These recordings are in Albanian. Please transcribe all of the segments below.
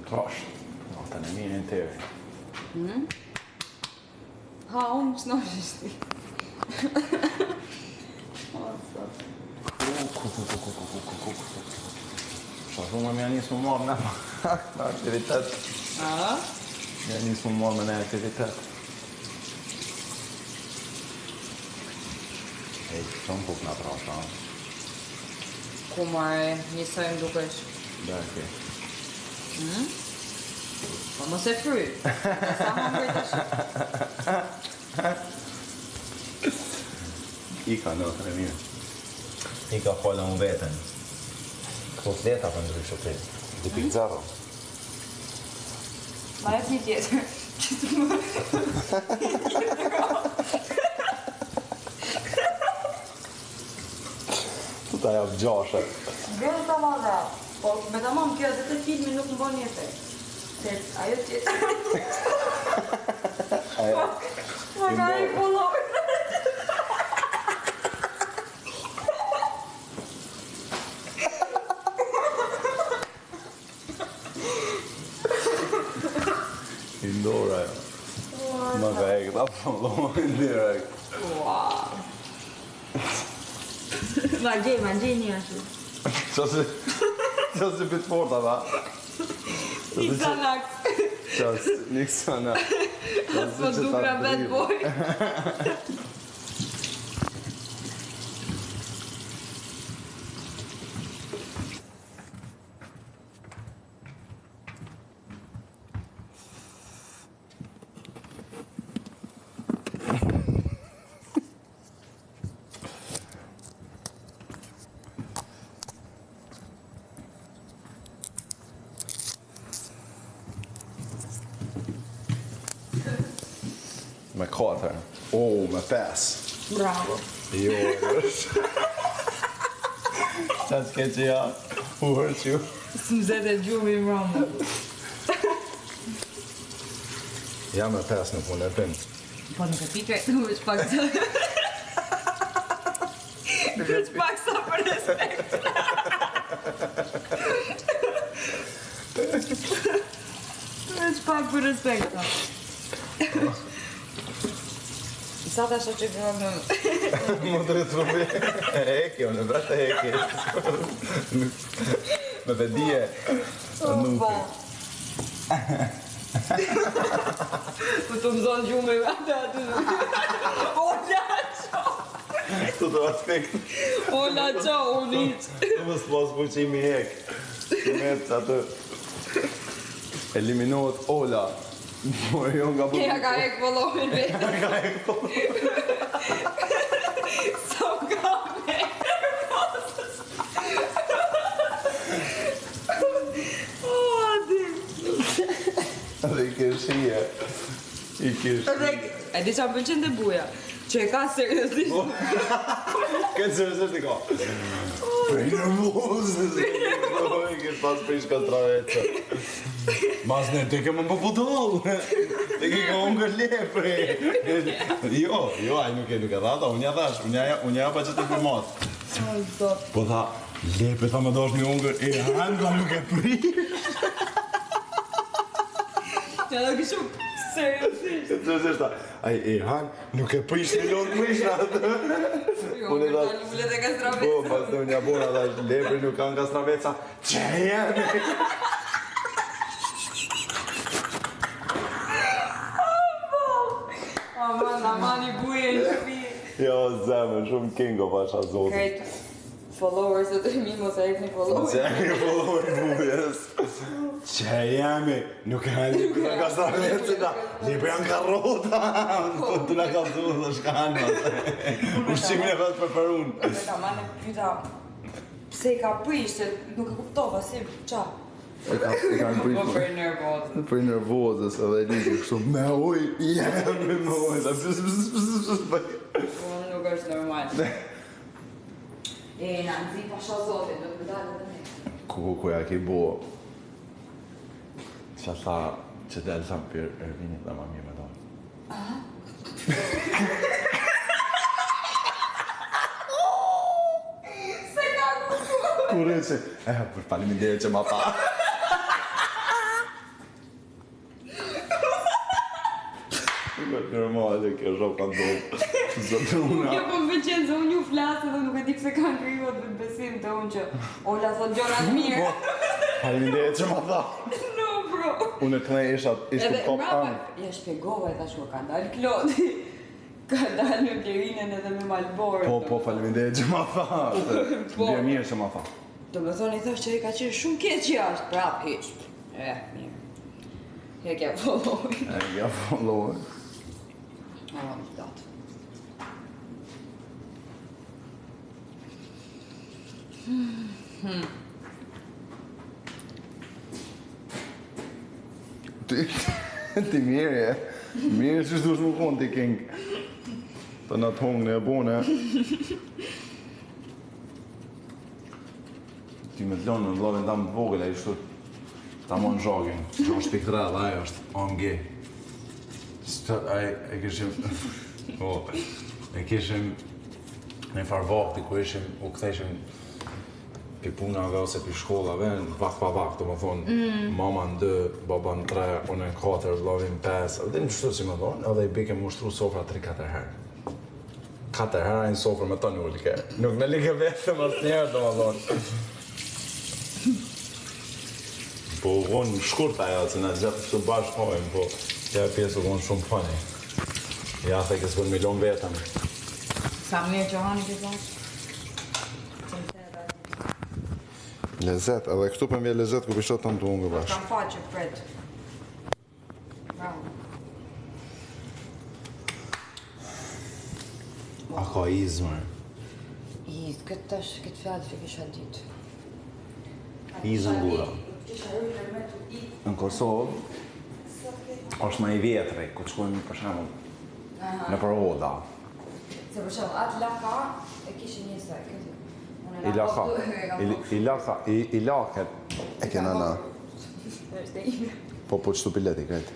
Trash. Natën e mirë në TV. Ha, unë që në shishti. Shafru më mja njësë më marrë në aktivitet. Mja njësë më marrë në aktivitet. Ej, shumë puk në trasha. Ku marë, njësojmë dukesh. Bërke. Po mos e fry. Sa më mërë të shumë. Ika në të mirë. Ika fola unë vetën. Këto leta për ndryshë të 2.0. Ma jetë një tjetër. Që të më... Tu ta javë gjashe. Gjërë të ma dhe. Po, me të mamë kjo dhe të filmi nuk më bon një efekt. Se, ajo tjetër. Ma ka i follower. I ndore ajo. Më ka e këta follower direkt. Wow. Ma gjej një ashtu. Qasë bitë forta, da? Xanax. Qasë, një Xanax. Po dukra bad boy. Me 4. Me 5. Bravo. Jo, është. Qatë ke që ja, uhër që ju. Së më zete gjumi më rëmë. Ja me 5 në punë e pim. Po nuk e pike, nuk veç pak sa... Veç pak sa për respekt. Veç pak për respekt. Sa të asho që gërëm në... Më të retrubi. E eki, në vratë e eki. Me vedije. Nuk. Po të më zonë gjume atë atë. Ola qo! Tu të aspekt. Ola qo, unë iqë. Tu më s'pos fuqimi hek. Kimet atë. Eliminohet Ola. Por jo nga bu... Ja ka hek follower me. Ka hek follower. Sa ka me. O, adi. Dhe i kërshie. I kërshie. E di qa më pëlqen të buja. Që e ka seriosisht. Këtë seriosisht i ka. Prej nervozës. I kërsh pas prish ka travetë. Mas ne, te ke më më budol. Te ke ka unë kër lepre. Jo, aj nuk e dhata. Unë ja thash, unë ja pa që të filmat. Po tha, lepe tha më dosh një ungër. E hanga nuk e prish. Ja do kështu seriosisht. Seriosisht ta, aj e hang nuk e prish milion prish atë. Jo, me ta lullet e kastraveca. Po, pas të unë ja bona tha, lepre nuk kanë kastraveca. Që jemi? Aman i buje në shpi. Jo, zemë, shumë kingo pasha zotë. Krejt followers e të mi mos e ek një followers. Që e një follower bujes. Që jemi, nuk e hajnë lipi në kastraveca, lipi janë karota. Tu në ka zuë dhe shkanë. Ushqimin e vetë për unë. Dhe ka manë pyta, pse i ka prish, se nuk e kuptova, si, qa? I kanë prish. Po për nervozë. Për nervozës edhe liki kështu me uj, jemi me uj. Po nuk është normal. E, në nëzi pasha zotin, do të dalë dhe me. Kuja ki bo. Që tha që delë sa për Ervinit dhe ma mirë me donë. Se ka kusu! Kure që, për faliminderit që ma pa. normale, kjo shumë ka ndodhë. Zotuna. Kjo po më pëlqen se unë ju flasë dhe nuk e di pse kanë krijuar vetë besim të unë që Ola thot gjona të mirë. Faleminderit që ma tha. No, bro. Unë e kënej ishte top anë. Ja shpjegova e thash ka dalë Klodi. Ka dalë me Bjerinën edhe me Malborën. Po, faleminderit që ma tha. Bje mirë që ma tha. Do me thonë i thash që i ka qenë shumë keq jashtë, prap hiq. Mirë. Hekja followin. Hekja followin. O, më datë. Ti mirë e. Mirë që shdush më konë ti king. Të në të hongë në e bone. Ti me të lonë në vlovin ta më të vogël, e ishtu ta më në zhagin. 6.3 dhe ajo është AMG. E kishim... E kishim në farë vakti ku ishim, u këtheshim pi punave ose pi shkollave, vak pa vak, të më thonë, mama në 2, baba në 3, unë në 4, vlovin 5, edhe në qështu si më thonë, edhe i bike mu shtru sofra 3-4 herë. 4 herë a në sofrë me të një ullike. Nuk në like vetëm asë njerë, të më thonë. Po unë shkurta ja, që në gjatë të bashkë hojmë, po ja pjesë unë shumë funny. Ja the kësë vën milion vetëm. Sa mirë që hani këtë bashkë? Lezet, edhe kështu për mje lezet ku pishot të më të ungë bashkë. Kam faqë, Fred. Bravo. A ka izë, mërë? Izë, këtë fjallë që kisha ditë. Izë në gura. Në Kosovë, është ma i vjetëri, ku të shkojmë për shemë në për Oda. Se për shemë, atë laka e kishë njëse, këtë. I laket e kena na. Po qëtu pileti krejtë.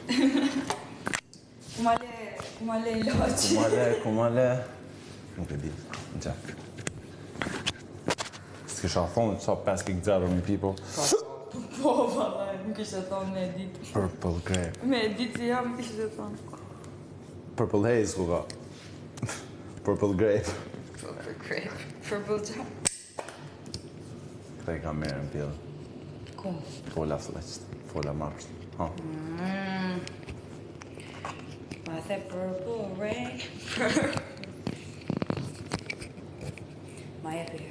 Kumale i laqë. Kumale. Nuk e di, në qepë. S'kisha thonë që 5.0 me people. Po, valla, nuk ishe thonë me ditë. Purple grape. Me ditë si jam ishe thonë. Purple haze ku ka. Purple grape. Purple grape. Purple jam. Këta i ka merë në pjellë. Kum? Fola fleqët, fola marpsht. Ma the purple rain. Ma e për.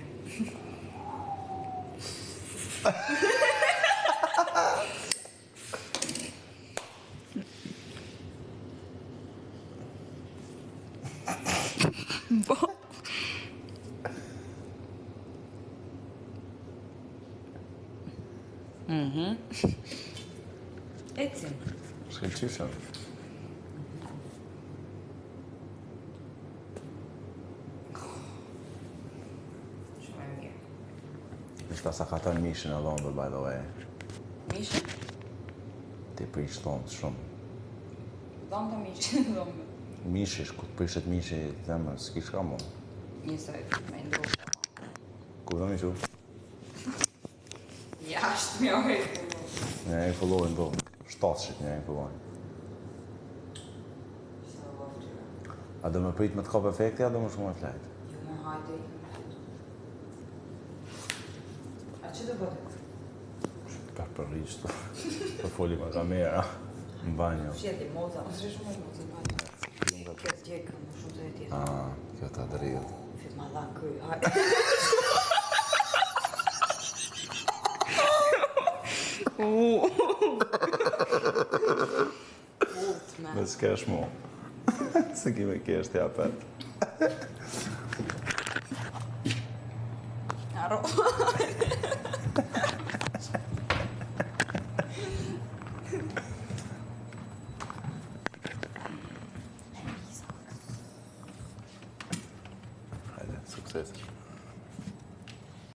Ecim. Shkel qyshen. Shumë e mirë. Ishta sa ka tënë mishin e dhondër, by the way. Mishë? Ti prish thonë shumë. Dhomë të mishë, dhomë. Mishish, ku të prishet mishi, zemër, s'kish ka mo. Njësoj, me ndroshë. Ku dhe mishu? Jashtë mjë ojë. Një e followin do, 700 një e followin. A do me prit me të kap efekti, a do me shumë e flajt? Jo më hajde. A që do bëtë? Për rishtë, për foli me kamera, në banjo. Shjeti moza, më së shumë e moza, në banjo. Kjo të gjekë, më shumë të e tjetë. Kjo të adëril. Fit ma dha këj, hajde. Me s'kesh mo. Se kime kesh t'ja pet. Aro.